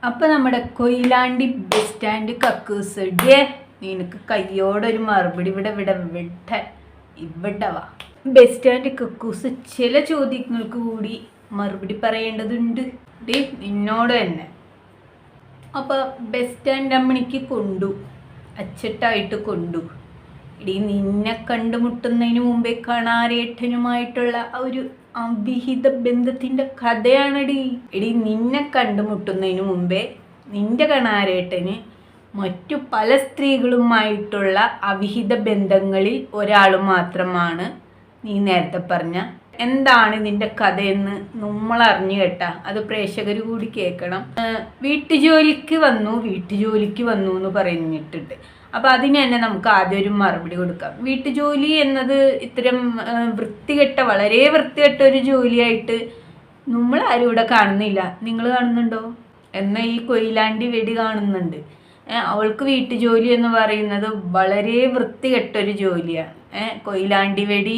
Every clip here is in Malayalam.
അപ്പം നമ്മുടെ കൊയിലാണ്ടി ബസ് സ്റ്റാൻഡ് കക്കൂസ് ഡേ നിനക്ക് കയ്യോടൊരു മറുപടി ഇവിടെ വാ. ബസ് സ്റ്റാൻഡ് കക്കൂസ് ചില ചോദ്യങ്ങൾക്ക് കൂടി മറുപടി പറയേണ്ടതുണ്ട് ഡേ നിന്നോട് തന്നെ. അപ്പോൾ ബസ് സ്റ്റാൻഡ് അമ്മണിക്ക് കൊണ്ടു അച്ചട്ടായിട്ട് കൊണ്ടു ഇടീ നിന്നെ കണ്ടുമുട്ടുന്നതിന് മുമ്പേ കണാരേട്ടനുമായിട്ടുള്ള ഒരു അവിഹിത ബന്ധത്തിൻ്റെ കഥയാണടി. എടി നിന്നെ കണ്ടുമുട്ടുന്നതിന് മുമ്പേ നിന്റെ കണാരേട്ടന് മറ്റു പല സ്ത്രീകളുമായിട്ടുള്ള അവിഹിത ബന്ധങ്ങളിൽ ഒരാൾ മാത്രമാണ് നീ നേരത്തെ പറഞ്ഞ. എന്താണ് നിന്റെ കഥയെന്ന് നമ്മൾ അറിഞ്ഞു കേട്ടാ, അത് പ്രേക്ഷകർ കൂടി കേൾക്കണം. വീട്ടുജോലിക്ക് വന്നു എന്ന് പറഞ്ഞിട്ടുണ്ട്. അപ്പോൾ അതിന് തന്നെ നമുക്ക് ആദ്യം ഒരു മറുപടി കൊടുക്കാം. വീട്ടുജോലി എന്നത് ഇത്തരം വളരെ വൃത്തികെട്ട ഒരു ജോലിയായിട്ട് നമ്മൾ ആരും ഇവിടെ കാണുന്നില്ല. നിങ്ങൾ കാണുന്നുണ്ടോ? എന്നാൽ ഈ കൊയിലാണ്ടി വെടി കാണുന്നുണ്ട്. അവൾക്ക് വീട്ടുജോലി എന്ന് പറയുന്നത് വളരെ വൃത്തികെട്ടൊരു ജോലിയാണ്. കൊയിലാണ്ടി വെടി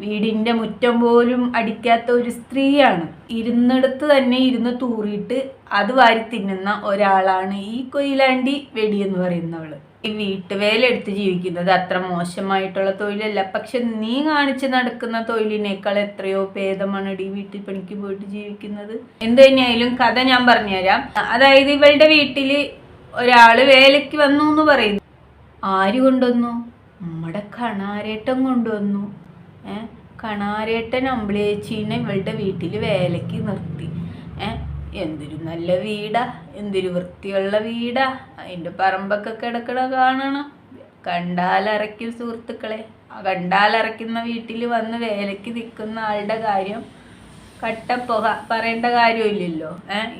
വീടിൻ്റെ മുറ്റം പോലും അടിക്കാത്ത ഒരു സ്ത്രീയാണ്. ഇരുന്നിടത്ത് തന്നെ ഇരുന്ന് തൂറിയിട്ട് അത് വാരി തിന്നുന്ന ഒരാളാണ് ഈ കൊയിലാണ്ടി വെടി എന്ന് പറയുന്നവള്. ഈ വീട്ടുവേല എടുത്ത് ജീവിക്കുന്നത് അത്ര മോശമായിട്ടുള്ള തൊഴിലല്ല. പക്ഷെ നീ കാണിച്ച് നടക്കുന്ന തൊഴിലിനേക്കാൾ എത്രയോ ഭേദമാണ് ഈ വീട്ടിൽ പണിക്ക് പോയിട്ട് ജീവിക്കുന്നത്. എന്ത് തന്നെയായാലും കഥ ഞാൻ പറഞ്ഞുതരാം. അതായത് ഇവളുടെ വീട്ടില് ഒരാള് വേലയ്ക്ക് വന്നു എന്ന് പറയുന്നു. ആര് കൊണ്ടുവന്നു? നമ്മുടെ കണാരേട്ടൻ കൊണ്ടുവന്നു. കണാരേട്ടൻ അമ്പിളിയേച്ചീനെ ഇവളുടെ വീട്ടിൽ വേലയ്ക്ക് നിർത്തി. എന്തൊരു നല്ല വീടാ, എന്തൊരു വൃത്തിയുള്ള വീടാ. അതിൻ്റെ പറമ്പൊക്കെ കിടക്കണ കാണണം. കണ്ടാലറയ്ക്കും സുഹൃത്തുക്കളെ. കണ്ടാലറയ്ക്കുന്ന വീട്ടിൽ വന്ന് വേലയ്ക്ക് നിൽക്കുന്ന ആളുടെ കാര്യം കട്ടപ്പുക പറയേണ്ട കാര്യമില്ലല്ലോ.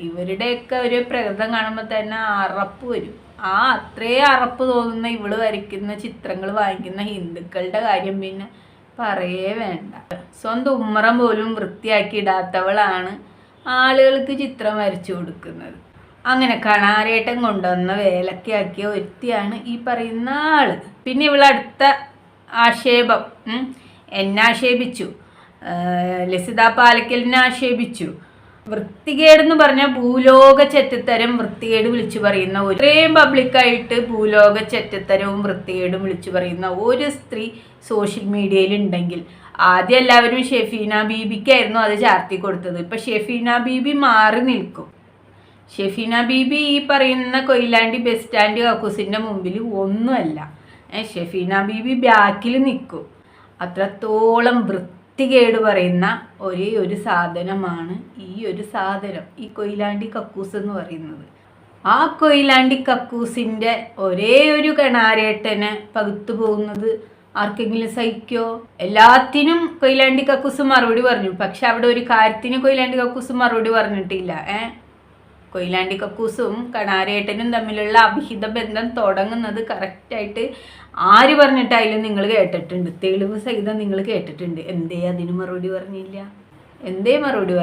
ഇവരുടെയൊക്കെ ഒരു പ്രകൃതം കാണുമ്പോൾ തന്നെ അറപ്പ് വരും. അത്രയും അറപ്പ് തോന്നുന്ന ഇവള് വരയ്ക്കുന്ന ചിത്രങ്ങൾ വാങ്ങിക്കുന്ന ഹിന്ദുക്കളുടെ കാര്യം പിന്നെ പറയേ വേണ്ട. സ്വന്തം ഉമ്മറം പോലും വൃത്തിയാക്കി ഇടാത്തവളാണ് ആളുകൾക്ക് ചിത്രം വരച്ചു കൊടുക്കുന്നത്. അങ്ങനെ കണാരേട്ടൻ കൊണ്ടുവന്ന വേലക്കാക്കിയ ഒരുത്തിയാണ് ഈ പറയുന്ന ആള്. പിന്നെ ഇവളടുത്ത ആക്ഷേപം എന്നെ ആക്ഷേപിച്ചു, ലസിത പാലക്കലിനെ ആക്ഷേപിച്ചു. വൃത്തികേടെന്ന് പറഞ്ഞാൽ ഭൂലോക ചെറ്റത്തരം വൃത്തികേട് വിളിച്ചു പറയുന്ന ഇത്രയും പബ്ലിക്കായിട്ട് ഭൂലോക ചെറ്റത്തരവും വൃത്തികേടും വിളിച്ചു പറയുന്ന ഒരു സ്ത്രീ സോഷ്യൽ മീഡിയയിൽ ഉണ്ടെങ്കിൽ ആദ്യം എല്ലാവരും ഷെഫീന ബീബിക്കായിരുന്നു അത് ചാർത്തി കൊടുത്തത്. ഇപ്പം ഷെഫീന ബീബി മാറി നിൽക്കും. ഷെഫീന ബീബി ഈ പറയുന്ന കൊയിലാണ്ടി ബസ് സ്റ്റാൻഡ് കക്കൂസിൻ്റെ മുമ്പിൽ ഒന്നുമല്ല. ഷെഫീന ബീബി ബാക്കിൽ നിൽക്കും. അത്രത്തോളം വൃത്തികേട് പറയുന്ന ഒരേ ഒരു സാധനമാണ് ഈ കൊയിലാണ്ടി കക്കൂസ് എന്ന് പറയുന്നത്. ആ കൊയിലാണ്ടി കക്കൂസിൻ്റെ ഒരേ ഒരു കണാരേട്ടനെ പകുത്തു പോകുന്നത് ആർക്കെങ്കിലും സഹിക്കോ? എല്ലാത്തിനും കൊയിലാണ്ടി കക്കൂസ് മറുപടി പറഞ്ഞു. പക്ഷെ അവിടെ ഒരു കാര്യത്തിന് കൊയിലാണ്ടി കക്കൂസ് മറുപടി പറഞ്ഞിട്ടില്ല. കൊയിലാണ്ടി കക്കൂസും കണാരേട്ടനും തമ്മിലുള്ള അവിഹിത ബന്ധം തുടങ്ങുന്നത് കറക്റ്റായിട്ട് ആര് പറഞ്ഞിട്ടായാലും നിങ്ങൾ കേട്ടിട്ടുണ്ട്. തെളിവ് സഹിതം നിങ്ങൾ കേട്ടിട്ടുണ്ട്. എന്തേ അതിന് മറുപടി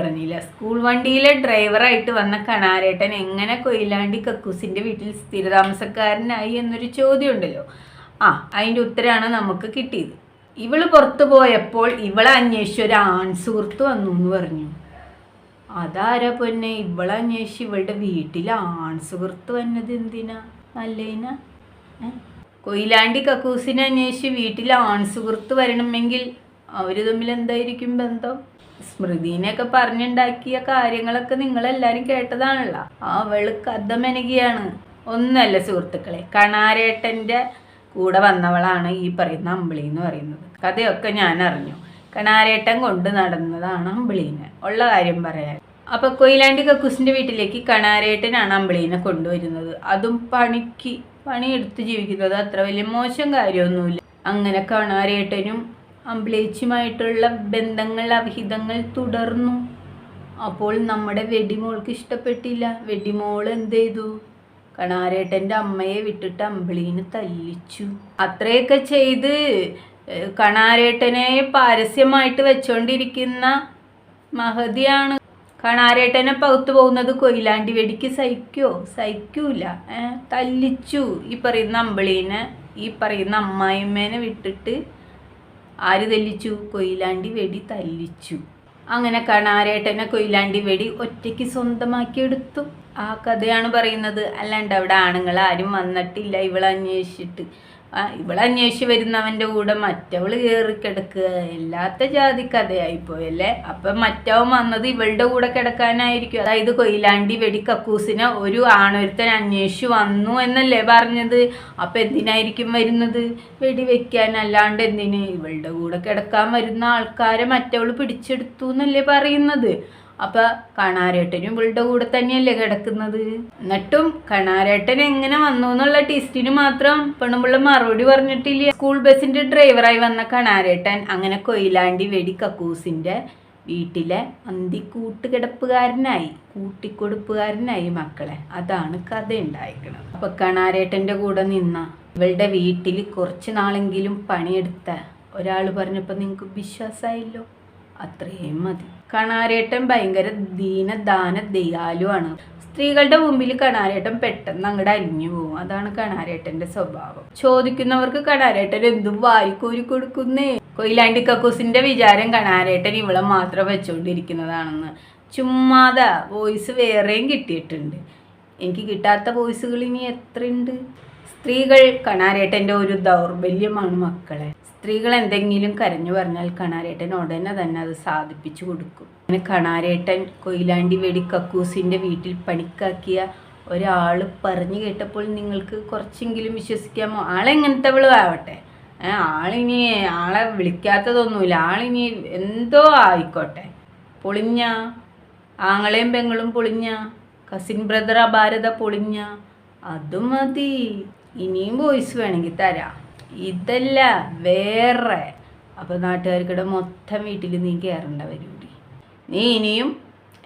പറഞ്ഞില്ല? സ്കൂൾ വണ്ടിയിലെ ഡ്രൈവറായിട്ട് വന്ന കണാരേട്ടൻ എങ്ങനെ കൊയിലാണ്ടി കക്കൂസിൻ്റെ വീട്ടിൽ സ്ഥിരതാമസക്കാരനായി എന്നൊരു ചോദ്യം ഉണ്ടല്ലോ. അതിൻ്റെ ഉത്തരമാണ് നമുക്ക് കിട്ടിയത്. ഇവള് പുറത്തു പോയപ്പോൾ ഇവളെ അന്വേഷിച്ച് ഒരു ആൺസുഹൃത്ത് വന്നു എന്ന് പറഞ്ഞു. അതാരാ പൊന്നെ? ഇവളെ അന്വേഷിച്ച് ഇവളുടെ വീട്ടിൽ ആൺസുഹൃത്ത് വന്നത് എന്തിനാ? നല്ലേനാ? കൊയിലാണ്ടി കക്കൂസിനെ അന്വേഷിച്ച് വീട്ടിൽ ആൺസുഹൃത്ത് വരണമെങ്കിൽ അവർ തമ്മിൽ എന്തായിരിക്കും ബന്ധം? സ്മൃതിനെയൊക്കെ പറഞ്ഞുണ്ടാക്കിയ കാര്യങ്ങളൊക്കെ നിങ്ങളെല്ലാവരും കേട്ടതാണല്ലോ. അവള് കഥ മെനകിയാണ്. ഒന്നല്ല സുഹൃത്തുക്കളെ, കണാരേട്ടൻ്റെ കൂടെ വന്നവളാണ് ഈ പറയുന്ന അമ്പിളി എന്ന് പറയുന്നത്. കഥയൊക്കെ ഞാൻ അറിഞ്ഞു. കണാരേട്ടൻ കൊണ്ട് നടന്നതാണ് അമ്പിളീനെ. ഉള്ള കാര്യം പറയാൻ. അപ്പോൾ കൊയിലാണ്ടി കക്കൂസിൻ്റെ വീട്ടിലേക്ക് കണാരേട്ടനാണ് അമ്പിളീനെ കൊണ്ടുവരുന്നത്. അതും പണിയെടുത്ത് ജീവിക്കുന്നത് അത്ര വലിയ മോശം കാര്യമൊന്നുമില്ല. അങ്ങനെ കണാരേട്ടനും അമ്പിളേച്ചുമായിട്ടുള്ള ബന്ധങ്ങൾ അവിഹിതങ്ങൾ തുടർന്നു. അപ്പോൾ നമ്മുടെ വെടിമോൾക്ക് ഇഷ്ടപ്പെട്ടില്ല. വെടിമോൾ എന്ത് ചെയ്തു? കണാരേട്ടൻ്റെ അമ്മയെ വിട്ടിട്ട് അമ്പിളീനെ തല്ലിച്ചു. അത്രയൊക്കെ ചെയ്ത് കണാരേട്ടനെ പാരസ്യമായിട്ട് വെച്ചോണ്ടിരിക്കുന്ന മഹതിയാണ്. കണാരേട്ടനെ പകുത്തു പോകുന്നത് കൊയിലാണ്ടി വെടിക്ക് സഹിക്കൂല. തല്ലിച്ചു ഈ പറയുന്ന അമ്പിളീനെ. ഈ പറയുന്ന അമ്മായിമ്മേനെ വിട്ടിട്ട് ആര് തല്ലിച്ചു? കൊയിലാണ്ടി വെടി തല്ലിച്ചു. അങ്ങനെ കണാരേട്ടനെ കൊയിലാണ്ടി വെടി ഒറ്റയ്ക്ക് സ്വന്തമാക്കിയെടുത്തു. ആ കഥയാണ് പറയുന്നത്. അല്ലാണ്ട് അവിടെ ആണുങ്ങൾ ആരും വന്നിട്ടില്ല ഇവളന്വേഷിച്ചിട്ട്. ഇവളന്വേഷിച്ച് വരുന്നവൻ്റെ കൂടെ മറ്റവൾ കയറി കിടക്കുക. എല്ലാത്ത ജാതി കഥയായിപ്പോയല്ലേ. അപ്പം മറ്റവൻ വന്നത് ഇവളുടെ കൂടെ കിടക്കാനായിരിക്കും. അതായത് കൊയിലാണ്ടി വെടി കക്കൂസിനെ ഒരു ആണൊരുത്തൻ അന്വേഷിച്ച് വന്നു എന്നല്ലേ പറഞ്ഞത്. അപ്പം എന്തിനായിരിക്കും വരുന്നത്? വെടി വെക്കാൻ. അല്ലാണ്ട് എന്തിന്? ഇവളുടെ കൂടെ കിടക്കാൻ വരുന്ന ആൾക്കാരെ മറ്റവൾ പിടിച്ചെടുത്തു എന്നല്ലേ പറയുന്നത്. അപ്പം കണാരേട്ടനും ഇവളുടെ കൂടെ തന്നെയല്ലേ കിടക്കുന്നത്. എന്നിട്ടും കണാരേട്ടൻ എങ്ങനെ വന്നു എന്നുള്ള ടെസ്റ്റിന് മാത്രം പെണ്ണുമ്പിള്ള മറുപടി പറഞ്ഞിട്ടില്ല. സ്കൂൾ ബസ്സിന്റെ ഡ്രൈവറായി വന്ന കണാരേട്ടൻ അങ്ങനെ കൊയിലാണ്ടി വെടി കക്കൂസിന്റെ വീട്ടിലെ കൂട്ടുകിടപ്പുകാരനായി, കൂട്ടിക്കൊടുപ്പുകാരനായി മക്കളെ. അതാണ് കഥ ഉണ്ടായിരിക്കുന്നത്. അപ്പൊ കണാരേട്ടന്റെ കൂടെ നിന്ന ഇവളുടെ വീട്ടിൽ കുറച്ച് നാളെങ്കിലും പണിയെടുത്ത ഒരാൾ പറഞ്ഞപ്പോൾ നിങ്ങൾക്ക് വിശ്വാസമായില്ലോ. അത്രയും മതി. കണാരേട്ടൻ ഭയങ്കര ദീനദാന ദയാലുവാണ്. സ്ത്രീകളുടെ മുമ്പിൽ കണാരേട്ടൻ പെട്ടെന്ന് അങ്ങോട്ട് അലിഞ്ഞു പോകും. അതാണ് കണാരേട്ടന്റെ സ്വഭാവം. ചോദിക്കുന്നവർക്ക് കണാരേട്ടൻ എന്തും വാരിക്കോരി കൊടുക്കുന്നേ. കൊയിലാണ്ടി കക്കൂസിന്റെ വിചാരം കണാരേട്ടൻ ഇവളെ മാത്രം വെച്ചുകൊണ്ടിരിക്കുന്നതാണെന്ന്. ചുമ്മാതാ. വോയിസ് വേറെയും കിട്ടിയിട്ടുണ്ട്. എനിക്ക് കിട്ടാത്ത വോയിസുകൾ ഇനി എത്രയുണ്ട്. സ്ത്രീകൾ കണാരേട്ടൻ്റെ ഒരു ദൗർബല്യമാണ് മക്കളെ. സ്ത്രീകൾ എന്തെങ്കിലും കരഞ്ഞു പറഞ്ഞാൽ കണാരേട്ടൻ ഉടനെ തന്നെ അത് സാധിപ്പിച്ചു കൊടുക്കും. അങ്ങനെ കണാരേട്ടൻ കൊയിലാണ്ടി വെടി കക്കൂസിൻ്റെ വീട്ടിൽ പണിക്കാക്കിയ ഒരാൾ പറഞ്ഞു കേട്ടപ്പോൾ നിങ്ങൾക്ക് കുറച്ചെങ്കിലും വിശ്വസിക്കാമോ? ആളെങ്ങനത്തെവളും ആവട്ടെ, ആളെ വിളിക്കാത്തതൊന്നുമില്ല, ആളിനി എന്തോ ആയിക്കോട്ടെ, പൊളിഞ്ഞ ആങ്ങളെയും പെങ്ങളും പൊളിഞ്ഞ, കസിൻ ബ്രദർ അപാരത പൊളിഞ്ഞ, അതും മതി. ഇനിയും വോയിസ് വേണമെങ്കിൽ തരാം. ഇതല്ല വേറെ. അപ്പോൾ നാട്ടുകാർക്കിടെ മൊത്തം വീട്ടിൽ നീ കയറേണ്ട പരിപാടി. നീ ഇനിയും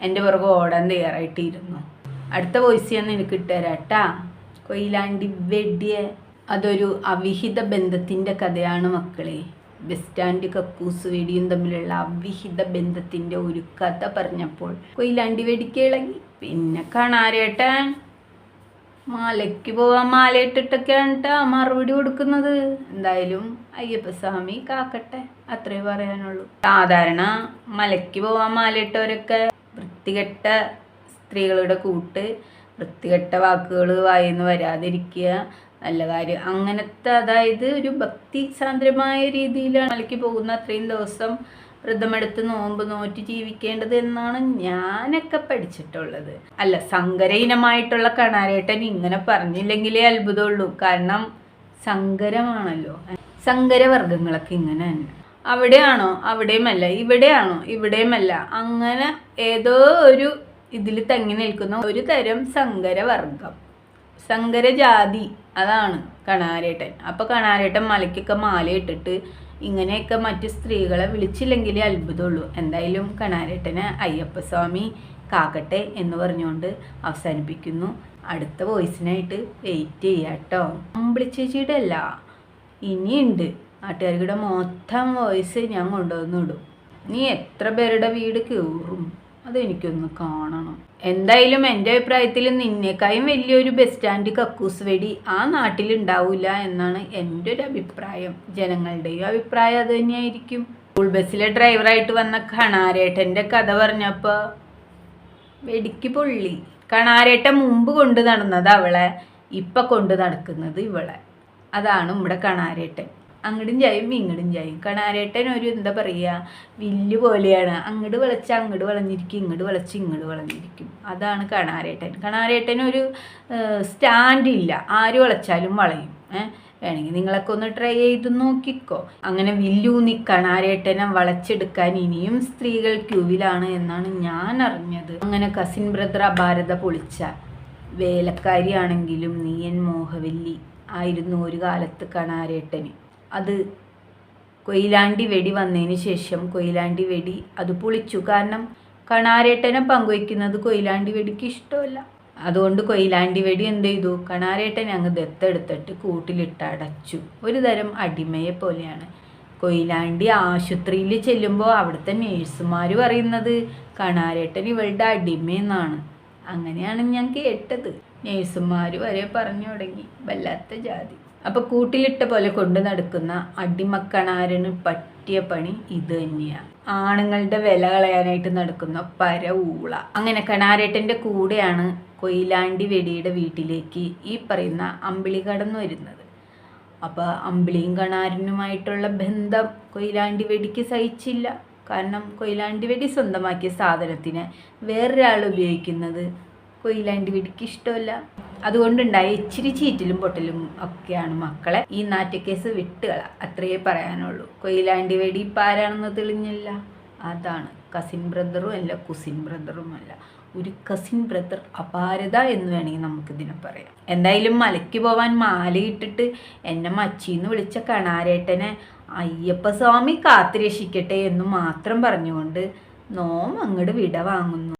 എൻ്റെ പുറകെ ഓടാൻ തയ്യാറായിട്ടിരുന്നു. അടുത്ത വോയിസ് ഞാൻ നിനക്ക് ഇട്ടുതരാട്ടാ. കൊയിലാണ്ടി വെടിയെ അതൊരു അവിഹിത ബന്ധത്തിൻ്റെ കഥയാണ് മക്കളെ. ബസ് സ്റ്റാൻഡ് കക്കൂസ് വെടിയും തമ്മിലുള്ള അവിഹിത ബന്ധത്തിൻ്റെ ഒരു കഥ പറഞ്ഞപ്പോൾ കൊയിലാണ്ടി വെടിക്ക് ഇളകി. പിന്നെ കണാരേട്ടൻ മാലയ്ക്ക് പോവാൻ മാലയിട്ടിട്ടൊക്കെയാണ് കേട്ടോ മറുപടി കൊടുക്കുന്നത്. എന്തായാലും അയ്യപ്പസ്വാമി കാക്കട്ടെ, അത്രേ പറയാനുള്ളൂ. സാധാരണ മലയ്ക്ക് പോവാൻ മാലയിട്ടവരൊക്കെ വൃത്തികെട്ട സ്ത്രീകളുടെ കൂട്ട്, വൃത്തികെട്ട വാക്കുകൾ വായിന്ന് വരാതിരിക്കുക, നല്ല കാര്യം അങ്ങനത്തെ, അതായത് ഒരു ഭക്തി സാന്ദ്രമായ രീതിയിലാണ് മലയ്ക്ക് പോകുന്ന അത്രയും ദിവസം വ്രതമെടുത്ത് നോമ്പ് നോറ്റ് ജീവിക്കേണ്ടത് എന്നാണ് ഞാനൊക്കെ പഠിച്ചിട്ടുള്ളത്. അല്ല, സങ്കരഹീനമായിട്ടുള്ള കണാരേട്ടൻ ഇങ്ങനെ പറഞ്ഞില്ലെങ്കിലേ അത്ഭുതമുള്ളൂ. കാരണം സങ്കരമാണല്ലോ. സങ്കരവർഗങ്ങളൊക്കെ ഇങ്ങനെ തന്നെ. അവിടെയാണോ അവിടെയുമല്ല, ഇവിടെയാണോ ഇവിടെയുമല്ല, അങ്ങനെ ഏതോ ഒരു ഇതിൽ തങ്ങി നിൽക്കുന്ന ഒരു തരം സങ്കരവർഗം, സങ്കരജാതി. അതാണ് കണാരേട്ടൻ. അപ്പോൾ കണാരേട്ടൻ മലയ്ക്കൊക്കെ മാലയിട്ടിട്ട് ഇങ്ങനെയൊക്കെ മറ്റു സ്ത്രീകളെ വിളിച്ചില്ലെങ്കിലേ അത്ഭുതമുള്ളൂ. എന്തായാലും കണാരേട്ടന് അയ്യപ്പസ്വാമി കാക്കട്ടെ എന്ന് പറഞ്ഞുകൊണ്ട് അവസാനിപ്പിക്കുന്നു. അടുത്ത വോയിസിനായിട്ട് വെയിറ്റ് ചെയ്യാട്ടോ. അമ്പിളിച്ചേച്ചിയുടെ അല്ല, ഇനിയുണ്ട്. നാട്ടുകാർക്കിടെ മൊത്തം വോയിസ് ഞാൻ കൊണ്ടുവന്നിടും. നീ എത്ര പേരുടെ വീട് കയറും അതെനിക്കൊന്ന് കാണണം. എന്തായാലും എൻ്റെ അഭിപ്രായത്തിൽ നിന്നേക്കായും വലിയൊരു ബസ് സ്റ്റാൻഡ് കക്കൂസ് വെടി ആ നാട്ടിലുണ്ടാവില്ല എന്നാണ് എൻ്റെ ഒരു അഭിപ്രായം. ജനങ്ങളുടെയും അഭിപ്രായം അത് തന്നെയായിരിക്കും. സ്കൂൾ ബസ്സിലെ ഡ്രൈവറായിട്ട് വന്ന കണാരേട്ടൻ്റെ കഥ പറഞ്ഞപ്പോൾ വെടിക്ക് പൊള്ളി. കണാരേട്ടൻ മുമ്പ് കൊണ്ട് നടന്നത് അവളെ, ഇപ്പം കൊണ്ട് നടക്കുന്നത് ഇവളെ. അതാണ് നമ്മുടെ കണാരേട്ടൻ. അങ്ങടും ചായും ഇങ്ങടും ചായും. കണാരേട്ടൻ ഒരു എന്താ പറയുക, വില്ല് പോലെയാണ്. അങ്ങോട്ട് വിളച്ച് അങ്ങോട്ട് വളഞ്ഞിരിക്കും, ഇങ്ങോട്ട് വിളച്ച് ഇങ്ങോട്ട് വളഞ്ഞിരിക്കും. അതാണ് കണാരേട്ടൻ. കണാരേട്ടനൊരു സ്റ്റാൻഡില്ല, ആര് വിളച്ചാലും വളയും. വേണമെങ്കിൽ നിങ്ങളൊക്കെ ഒന്ന് ട്രൈ ചെയ്ത് നോക്കിക്കോ. അങ്ങനെ വില്ലൂന്നി കണാരേട്ടനെ വളച്ചെടുക്കാൻ ഇനിയും സ്ത്രീകൾ ക്യൂവിലാണ് എന്നാണ് ഞാൻ അറിഞ്ഞത്. അങ്ങനെ കസിൻ ബ്രദർ അപാരത പൊളിച്ച വേലക്കാരിയാണെങ്കിലും നീയൻ മോഹവല്ലി ആയിരുന്നു ഒരു കാലത്ത് കണാരേട്ടന്. അത് കൊയിലാണ്ടി വെടി വന്നതിന് ശേഷം കൊയിലാണ്ടി വെടി അത് പൊളിച്ചു. കാരണം കണാരേട്ടനെ പങ്കുവയ്ക്കുന്നത് കൊയിലാണ്ടി വെടിക്ക് ഇഷ്ടമല്ല. അതുകൊണ്ട് കൊയിലാണ്ടി വെടി എന്ത് ചെയ്തു, കണാരേട്ടനെ അങ്ങ് ദത്തെടുത്തിട്ട് കൂട്ടിലിട്ടടച്ചു. ഒരു തരം അടിമയെ പോലെയാണ്. കൊയിലാണ്ടി ആശുപത്രിയിൽ ചെല്ലുമ്പോൾ അവിടുത്തെ നേഴ്സുമാർ പറയുന്നത് കണാരേട്ടൻ ഇവളുടെ അടിമയെന്നാണ്. അങ്ങനെയാണ് ഞാൻ കേട്ടത്. നേഴ്സുമാർ വരെ പറഞ്ഞു തുടങ്ങി. വല്ലാത്ത ജാതി. അപ്പോൾ കൂട്ടിലിട്ട പോലെ കൊണ്ട് നടക്കുന്ന അടിമക്കണാരന് പറ്റിയ പണി ഇത് തന്നെയാണ്. ആണുങ്ങളുടെ വില കളയാനായിട്ട് നടക്കുന്ന ഊള. അങ്ങനെ കണാരേട്ടൻ്റെ കൂടെയാണ് കൊയിലാണ്ടി വെടിയുടെ വീട്ടിലേക്ക് ഈ പറയുന്ന അമ്പിളി കടന്നു വരുന്നത്. അപ്പോൾ അമ്പിളിയും കണാരനുമായിട്ടുള്ള ബന്ധം കൊയിലാണ്ടി വെടിക്ക് സഹിച്ചില്ല. കാരണം കൊയിലാണ്ടി വെടി സ്വന്തമാക്കിയ സാധനത്തിന് വേറൊരാൾ ഉപയോഗിക്കുന്നത് കൊയിലാണ്ടി വെടിക്ക് ഇഷ്ടമല്ല. അതുകൊണ്ടുണ്ടായ ഇച്ചിരി ചീറ്റലും പൊട്ടലും ഒക്കെയാണ് മക്കളെ ഈ നാറ്റക്കേസ് വിട്ടുകള. അത്രയേ പറയാനുള്ളൂ. കൊയിലാണ്ടി വെടി ഇപ്പം ആരാണെന്ന് തെളിഞ്ഞില്ല. അതാണ് കസിൻ ബ്രദറും അല്ല, കുസിൻ ബ്രദറും അല്ല, ഒരു കസിൻ ബ്രദർ അപാരത എന്ന് വേണമെങ്കിൽ നമുക്കിതിനെ പറയാം. എന്തായാലും മലയ്ക്ക് പോവാൻ മാലയിട്ടിട്ട് എന്നെ മച്ചിന്ന് വിളിച്ച കണാരേട്ടനെ അയ്യപ്പസ്വാമി കാത്തുരക്ഷിക്കട്ടെ എന്ന് മാത്രം പറഞ്ഞുകൊണ്ട് നോം അങ്ങോട്ട് വിട വാങ്ങുന്നു.